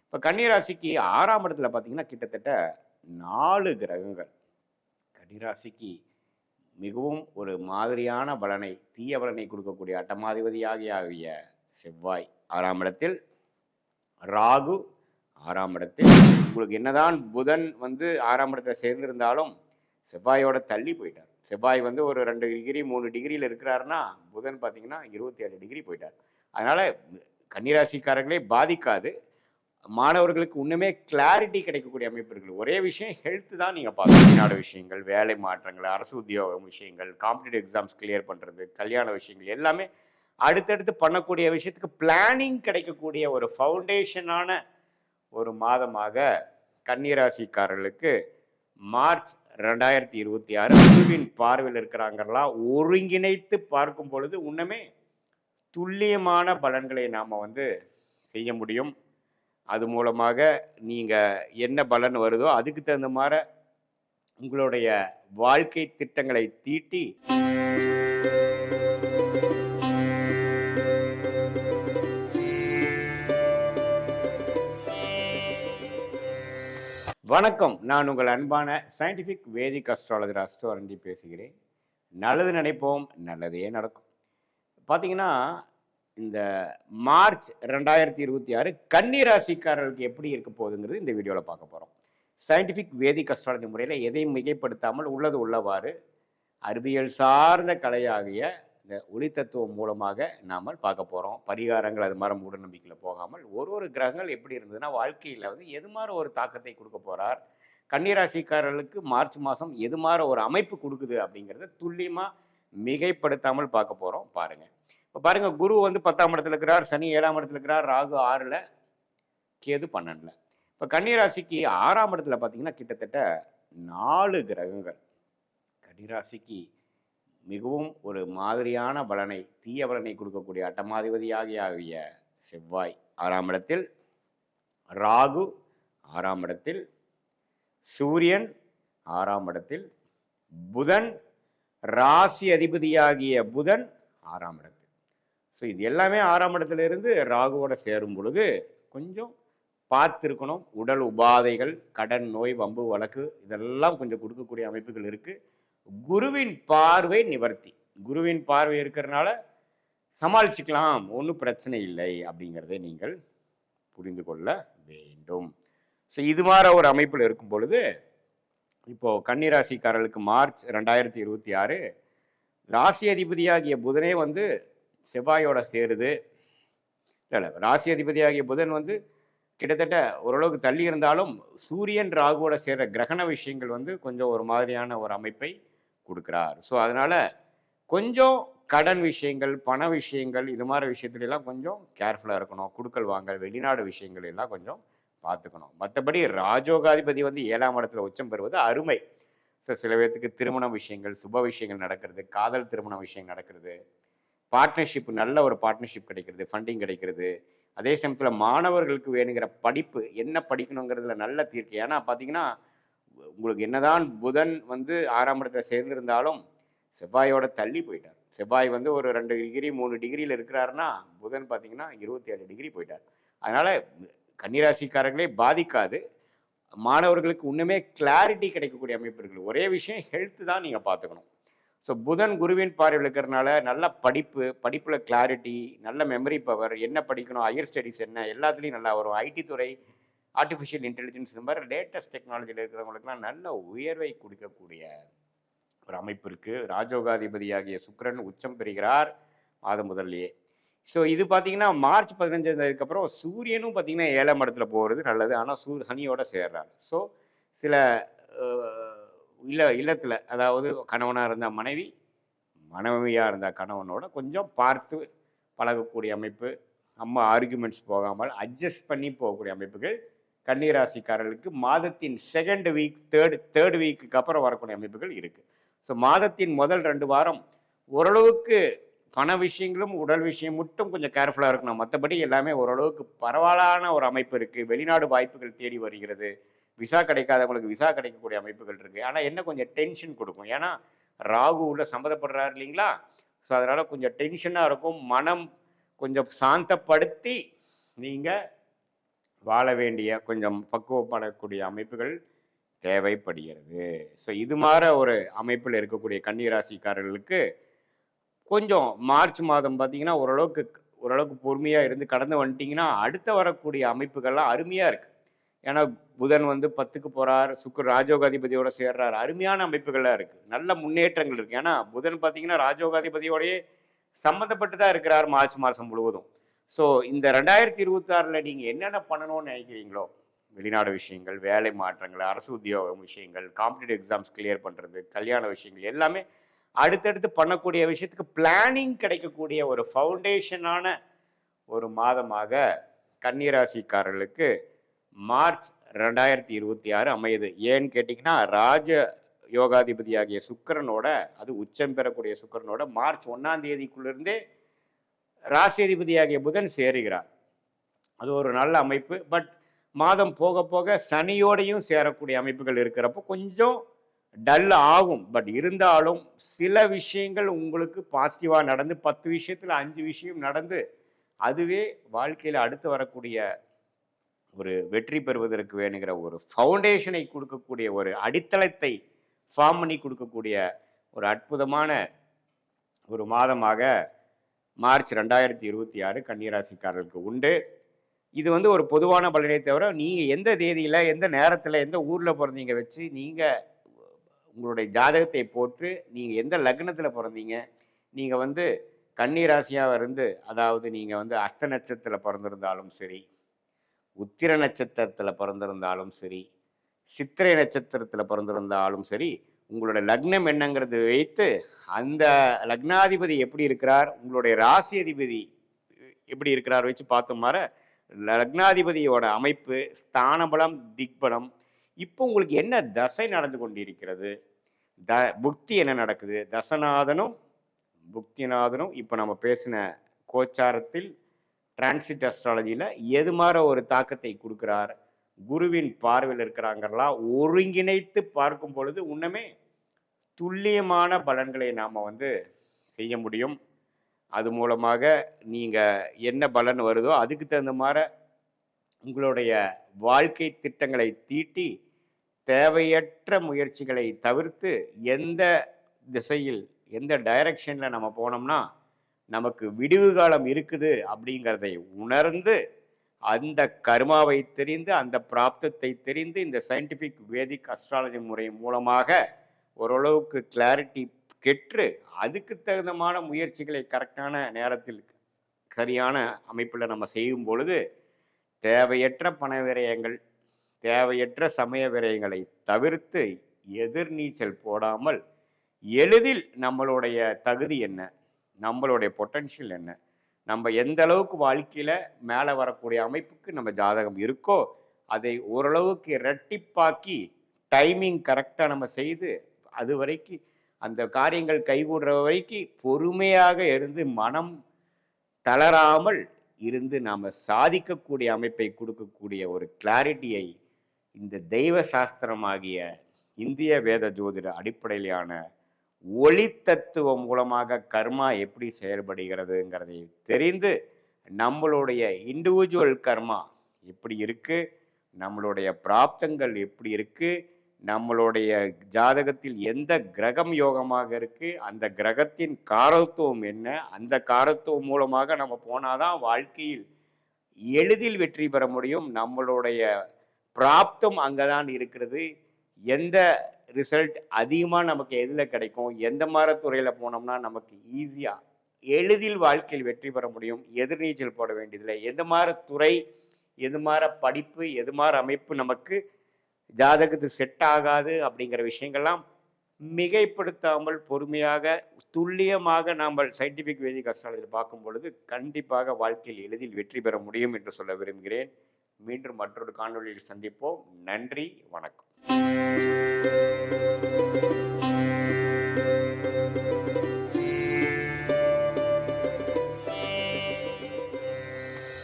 இப்போ கன்னிராசிக்கு 6ஆம் இடத்துல பார்த்தீங்கன்னா கிட்டத்தட்ட 4 கிரகங்கள். கன்னிராசிக்கு மிகவும் ஒரு மாதிரியான பலனை, தீய பலனை கொடுக்கக்கூடிய அட்டமாதிபதியாகிய செவ்வாய் 6ஆம் இடத்தில், ராகு 6ஆம் இடத்தில். உங்களுக்கு என்னதான் புதன் வந்து 6ஆம் இடத்துல சேர்ந்திருந்தாலும் செவ்வாயோட தள்ளி போயிட்டார். செவ்வாய் வந்து ஒரு 2 டிகிரி 3 டிகிரியில் இருக்கிறாருன்னா புதன் பார்த்தீங்கன்னா 27 டிகிரி போயிட்டார். அதனால கன்னிராசிக்காரங்களே பாதிக்காது. மாணவர்களுக்கு இன்னுமே கிளாரிட்டி கிடைக்கக்கூடிய அமைப்பு இருக்குது. ஒரே விஷயம் ஹெல்த் தான் நீங்கள் பார்க்கணும். வெளிநாடு விஷயங்கள், வேலை மாற்றங்கள், அரசு உத்தியோகம் விஷயங்கள், காம்படிட்டிவ் எக்ஸாம்ஸ் கிளியர் பண்ணுறது, கல்யாண விஷயங்கள் எல்லாமே அடுத்தடுத்து பண்ணக்கூடிய விஷயத்துக்கு பிளானிங் கிடைக்கக்கூடிய ஒரு ஃபவுண்டேஷனான ஒரு மாதமாக கன்னிராசிக்காரர்களுக்கு மார்ச் 2026 குருவின் பார்வையில் இருக்கிறாங்கலாம் ஒருங்கிணைத்து பார்க்கும் பொழுது இன்னுமே துல்லியமான பலன்களை நாம் வந்து செய்ய முடியும். அது மூலமாக நீங்கள் என்ன பலன் வருதோ அதுக்கு தகுந்த மாதிரி உங்களுடைய வாழ்க்கை திட்டங்களை தீட்டி வணக்கம். நான் உங்கள் அன்பான சயின்டிஃபிக் வேதிக் அஸ்ட்ராலஜர் அஸ்ட்ரோரண்டி பேசுகிறேன். நல்லது நினைப்போம், நல்லதே நடக்கும். பார்த்தீங்கன்னா இந்த மார்ச் 2026 கன்னிராசிக்காரர்களுக்கு எப்படி இருக்க போகுதுங்கிறது இந்த வீடியோவில் பார்க்க போகிறோம். சயின்டிஃபிக் வேதிக் அஸ்ட்ராலஜி முறையில் எதையும் மிகைப்படுத்தாமல் உள்ளது உள்ளவாறு அறிவியல் சார்ந்த கலையாகிய இந்த ஒளி தத்துவம் மூலமாக நாம் பார்க்க போகிறோம். பரிகாரங்கள் அது மாதிரி மூட நம்பிக்கையில் போகாமல் ஒரு கிரகங்கள் எப்படி இருந்ததுன்னா வாழ்க்கையில் வந்து எது மாதிரி ஒரு தாக்கத்தை கொடுக்க போகிறார், கன்னிராசிக்காரர்களுக்கு மார்ச் மாதம் எது மாதிரி ஒரு அமைப்பு கொடுக்குது அப்படிங்கிறத துல்லியமாக மிகைப்படுத்தாமல் பார்க்க போகிறோம். பாருங்கள். இப்போ பாருங்கள், குரு வந்து 10ஆம் இடத்துல இருக்கிறார், சனி 7ஆம் இடத்துல இருக்கிறார், ராகு 6ல், கேது 12ல். இப்போ கன்னிராசிக்கு 6ஆம் இடத்துல பார்த்தீங்கன்னா கிட்டத்தட்ட 4 கிரகங்கள். கன்னிராசிக்கு மிகவும் ஒரு மாதிரியான பலனை, தீய பலனை கொடுக்கக்கூடிய அட்டமாதிபதியாகிய செவ்வாய் 6ஆம் இடத்தில், ராகு 6ஆம் இடத்தில், சூரியன் 6ஆம் இடத்தில், புதன் ராசி அதிபதியாகிய புதன் 6ஆம் இடத்தில். ஸோ இது எல்லாமே 6ஆம் இடத்துல இருந்து ராகுவோட சேரும் பொழுது கொஞ்சம் பார்த்துருக்கணும். உடல் உபாதைகள், கடன், நோய், வம்பு, வழக்கு இதெல்லாம் கொஞ்சம் கொடுக்கக்கூடிய அமைப்புகள் இருக்குது. குருவின் பார்வை நிவர்த்தி. குருவின் பார்வை இருக்கிறதுனால சமாளிச்சுக்கலாம், ஒன்றும் பிரச்சனை இல்லை அப்படிங்கிறதை நீங்கள் புரிந்து கொள்ள வேண்டும். ஸோ இது மாதிரி ஒரு அமைப்பில் இருக்கும் பொழுது இப்போது கன்னிராசிக்காரர்களுக்கு மார்ச் 2026 ராசி அதிபதியாகிய புதனே வந்து செவ்வாயோட சேருது. இல்லை, ராசி அதிபதியாகிய புதன் வந்து கிட்டத்தட்ட ஓரளவுக்கு தள்ளி இருந்தாலும் சூரியன் ராகுவோட சேர்ற கிரகண விஷயங்கள் வந்து கொஞ்சம் ஒரு மாதிரியான ஒரு அமைப்பை கொடுக்குறார். ஸோ அதனால் கொஞ்சம் கடன் விஷயங்கள், பண விஷயங்கள், இது மாதிரி விஷயத்துலலாம் கொஞ்சம் கேர்ஃபுல்லாக இருக்கணும். கொடுக்கல் வாங்கல், வெளிநாடு விஷயங்கள் எல்லாம் கொஞ்சம் பார்த்துக்கணும். மற்றபடி ராஜோகாதிபதி வந்து 7ஆம் இடத்துல உச்சம் பெறுவது அருமை. ஸோ சில பேர்த்துக்கு திருமண விஷயங்கள், சுப விஷயங்கள் நடக்கிறது, காதல் திருமண விஷயம் நடக்கிறது, பார்ட்னர்ஷிப், நல்ல ஒரு பார்ட்னர்ஷிப் கிடைக்கிறது, ஃபண்டிங் கிடைக்கிறது. அதே சமயத்தில் மாணவர்களுக்கு வேணுங்கிற படிப்பு என்ன படிக்கணுங்கிறதுல நல்ல தீர்க்கு. ஏன்னா பார்த்தீங்கன்னா உங்களுக்கு என்னதான் புதன் வந்து 6ஆம் இடத்துல சேர்ந்திருந்தாலும் செவ்வாயோட தள்ளி போயிட்டார். செவ்வாய் வந்து ஒரு 2 டிகிரி 3 டிகிரியில் இருக்கிறாருன்னா புதன் பார்த்தீங்கன்னா 27 டிகிரி போயிட்டார். அதனால் கன்னிராசிக்காரங்களே பாதிக்காது. மாணவர்களுக்கு இன்னுமே கிளாரிட்டி கிடைக்கக்கூடிய அமைப்பு இருக்குது. ஒரே விஷயம் ஹெல்த் தான் நீங்கள் பார்த்துக்கணும். ஸோ புதன் குருவின் பார்வையில் இருக்கிறதுனால நல்ல படிப்பு, படிப்பில் கிளாரிட்டி, நல்ல மெமரி பவர், என்ன படிக்கணும், ஹையர் ஸ்டடீஸ் என்ன, எல்லாத்துலேயும் நல்லா வரும். ஐடி துறை, ஆர்டிஃபிஷியல் இன்டெலிஜென்ஸ், இந்த மாதிரி லேட்டஸ்ட் டெக்னாலஜியில் இருக்கிறவங்களுக்குலாம் நல்ல உயர்வை கொடுக்கக்கூடிய ஒரு அமைப்பு இருக்குது. ராஜோகாதிபதியாகிய சுக்கிரன் உச்சம் பெறுகிறார் மாதம் முதல்லையே. ஸோ இது பார்த்தீங்கன்னா மார்ச் 15 அதுக்கப்புறம் சூரியனும் பார்த்தீங்கன்னா 7ஆம் இடத்துல போகிறது நல்லது. ஆனால் சனியோட சேர்றாரு. ஸோ சில இல்லத்தில், அதாவது கணவனாக இருந்தால் மனைவி, மனைவியாக இருந்தால் கணவனோட கொஞ்சம் பார்த்து பழகக்கூடிய அமைப்பு, அம்மா ஆர்குமெண்ட்ஸ் போகாமல் அட்ஜஸ்ட் பண்ணி போகக்கூடிய அமைப்புகள் கன்னிராசிக்காரர்களுக்கு மாதத்தின் செகண்ட் வீக், தேர்ட் வீக்குக்கு அப்புறம் வரக்கூடிய அமைப்புகள் இருக்குது. ஸோ மாதத்தின் முதல் 2 வாரம் ஓரளவுக்கு பண விஷயங்களும் உடல் விஷயம் மட்டும் கொஞ்சம் கேர்ஃபுல்லாக இருக்கணும். மற்றபடி எல்லாமே ஓரளவுக்கு பரவாயில்லான ஒரு அமைப்பு இருக்குது. வெளிநாடு வாய்ப்புகள் தேடி வருகிறது. விசா கிடைக்காதவங்களுக்கு விசா கிடைக்கக்கூடிய அமைப்புகள் இருக்குது. ஆனால் என்ன கொஞ்சம் டென்ஷன் கொடுக்கும். ஏன்னா ராகு உள்ள சம்மந்தப்படுறாரு இல்லைங்களா? ஸோ அதனால் கொஞ்சம் டென்ஷனாக இருக்கும். மனம் கொஞ்சம் சாந்தப்படுத்தி நீங்கள் வாழ வேண்டிய கொஞ்சம் பக்குவப்படக்கூடிய அமைப்புகள் தேவைப்படுகிறது. ஸோ இது மாற ஒரு அமைப்பில் இருக்கக்கூடிய கன்னிராசிக்காரர்களுக்கு கொஞ்சம் மார்ச் மாதம் பார்த்தீங்கன்னா, ஓரளவுக்கு பொறுமையா இருந்து கடந்து வந்துட்டீங்கன்னா, அடுத்த வரக்கூடிய அமைப்புகள்லாம் அருமையா இருக்கு. ஏன்னா, புதன் வந்து 10க்கு போறார், சுக்கிரன் ராஜயோகாதிபதியோட சேர்றார். அருமையான அமைப்புகளா இருக்கு. நல்ல முன்னேற்றங்கள் இருக்கு. ஏன்னா, புதன் பார்த்தீங்கன்னா, ராஜயோகாதிபதியோடயே சம்மந்தப்பட்டு தான் இருக்கிறார் மார்ச் மாசம் முழுவதும். ஸோ இந்த 2026ல நீங்க என்னென்ன பண்ணணும்னு நினைக்கிறீங்களோ, வெளிநாடு விஷயங்கள், வேலை மாற்றங்கள், அரசு உத்தியோகம் விஷயங்கள், காம்படிட்டிவ் எக்ஸாம்ஸ் கிளியர் பண்றது, கல்யாண விஷயங்கள் எல்லாமே அடுத்தடுத்து பண்ணக்கூடிய விஷயத்துக்கு பிளானிங் கிடைக்கக்கூடிய ஒரு ஃபவுண்டேஷனான ஒரு மாதமாக கன்னிராசிக்காரர்களுக்கு மார்ச் 2026 அமையுது. ஏன்னு கேட்டிங்கன்னா, யோகாதிபதியாகிய சுக்கிரனோட, அது உச்சம் பெறக்கூடிய சுக்கிரனோட மார்ச் 1ஆம் தேதிக்குள்ளிருந்தே ராசியதிபதியாகிய புதன் சேருகிறார். அது ஒரு நல்ல அமைப்பு. பட் மாதம் போக போக சனியோடையும் சேரக்கூடிய அமைப்புகள் இருக்கிறப்போ கொஞ்சம் டல் ஆகும். பட் இருந்தாலும் சில விஷயங்கள் உங்களுக்கு பாசிட்டிவாக நடந்து 10 விஷயத்தில் 5 விஷயம் நடந்து அதுவே வாழ்க்கையில் அடுத்து வரக்கூடிய ஒரு வெற்றி பெறுவதற்கு வேணுங்கிற ஒரு ஃபவுண்டேஷனை கொடுக்கக்கூடிய ஒரு அடித்தளத்தை ஃபார்ம் பண்ணி கொடுக்கக்கூடிய ஒரு அற்புதமான ஒரு மாதமாக மார்ச் 2026 கன்னிராசிக்காரர்களுக்கு உண்டு. இது வந்து ஒரு பொதுவான பலனை தவிர, நீங்கள் எந்த தேதியில், எந்த நேரத்தில், எந்த ஊரில் பிறந்தீங்க வச்சு நீங்கள் உங்களுடைய ஜாதகத்தை போட்டு நீங்கள் எந்த லக்னத்தில் பிறந்தீங்க, நீங்கள் வந்து கன்னிராசியாக இருந்து, அதாவது நீங்கள் வந்து அஸ்த நட்சத்திரத்தில் பிறந்திருந்தாலும் சரி, உத்திர நட்சத்திரத்தில் பிறந்திருந்தாலும் சரி, சித்திரை நட்சத்திரத்தில் பிறந்திருந்தாலும் சரி, உங்களோட லக்னம் என்னங்கிறது வைத்து அந்த லக்னாதிபதி எப்படி இருக்கிறார், உங்களுடைய ராசி அதிபதி எப்படி இருக்கிறார் வச்சு பார்த்தோம்னார லக்னாதிபதியோட அமைப்பு, ஸ்தானபலம், திக்பலம், இப்போ உங்களுக்கு என்ன தசை நடந்து கொண்டிருக்கிறது, புக்தி என்ன நடக்குது, தசநாதனும் புக்திநாதனும் இப்போ நம்ம பேசின கோச்சாரத்தில் டிரான்சிட் அஸ்ட்ராலஜியில் எது மாதிரி ஒரு தாக்கத்தை கொடுக்குறார், குருவின் பார்வையில் இருக்கிறாங்கலாம் ஒருங்கிணைத்து பார்க்கும் பொழுது இன்னுமே துல்லியமான பலன்களை நாம் வந்து செய்ய முடியும். அது மூலமாக நீங்கள் என்ன பலன் வருதோ அதுக்கு தகுந்த மாதிரி உங்களுடைய வாழ்க்கை திட்டங்களை தீட்டி தேவையற்ற முயற்சிகளை தவிர்த்து எந்த திசையில் எந்த டைரக்ஷனில் நம்ம போனோம்னா நமக்கு விடிவு காலம் இருக்குது அப்படிங்கிறதை உணர்ந்து அந்த கர்மாவை தெரிந்து அந்த பிராப்தத்தை தெரிந்து இந்த சயின்டிஃபிக் வேதிக் அஸ்ட்ராலஜி முறை மூலமாக ஓரளவுக்கு கிளாரிட்டி கெற்று அதுக்கு தகுந்தமான முயற்சிகளை கரெக்டான நேரத்தில் சரியான அமைப்பில் நம்ம செய்யும் பொழுது தேவையற்ற பண விரயங்கள், தேவையற்ற சமய விரயங்களை தவிர்த்து எதிர்நீச்சல் போடாமல் எளிதில் நம்மளுடைய தகுதி என்ன, நம்மளுடைய பொட்டன்ஷியல் என்ன, நம்ம எந்த அளவுக்கு வாழ்க்கையில் மேலே வரக்கூடிய அமைப்புக்கு நம்ம ஜாதகம் இருக்கோ அதை ஓரளவுக்கு இரட்டிப்பாக்கி டைமிங் கரெக்டாக நம்ம செய்து அது வரைக்கும் அந்த காரியங்கள் கைகூடுற வரைக்கும் பொறுமையாக இருந்து மனம் தளராமல் இருந்து நாம் சாதிக்கக்கூடிய அமைப்பை கொடுக்கக்கூடிய ஒரு கிளாரிட்டியை இந்த தெய்வ சாஸ்திரமாகிய இந்திய வேத ஜோதிட அடிப்படையிலான ஒளி தத்துவம் மூலமாக கர்மா எப்படி செயல்படுகிறதுங்கிறதை தெரிந்து நம்மளுடைய இண்டிவிஜுவல் கர்மா எப்படி இருக்கு, நம்மளுடைய பிராப்தங்கள் எப்படி இருக்கு, நம்மளுடைய ஜாதகத்தில் எந்த கிரகம் யோகமாக இருக்கு, அந்த கிரகத்தின் காரத்துவம் என்ன, அந்த காரத்துவம் மூலமாக நம்ம போனாதான் வாழ்க்கையில் எளிதில் வெற்றி பெற முடியும். நம்மளுடைய பிராப்தம் அங்கதான் இருக்கிறது. எந்த ரிசல்ட் அதிகமாக நமக்கு எதில் கிடைக்கும், எந்த மாதிரி துறையில் போனோம்னா நமக்கு ஈஸியாக எளிதில் வாழ்க்கையில் வெற்றி பெற முடியும், எதிர்நீச்சல் போட வேண்டியதில்லை, எந்த மாதிரி துறை, எது மாதிரி படிப்பு, எது மாதிரி அமைப்பு நமக்கு ஜாதகத்துக்கு செட் ஆகாது அப்படிங்கிற விஷயங்கள்லாம் மிகைப்படுத்தாமல் பொறுமையாக துல்லியமாக நாம் சயின்டிஃபிக் வேதிக் அஸ்ட்ராலஜியில் பார்க்கும் பொழுது கண்டிப்பாக வாழ்க்கையில் எளிதில் வெற்றி பெற முடியும் என்று சொல்ல விரும்புகிறேன். மீண்டும் மற்றொரு காணொளியில் சந்திப்போம். நன்றி, வணக்கம்.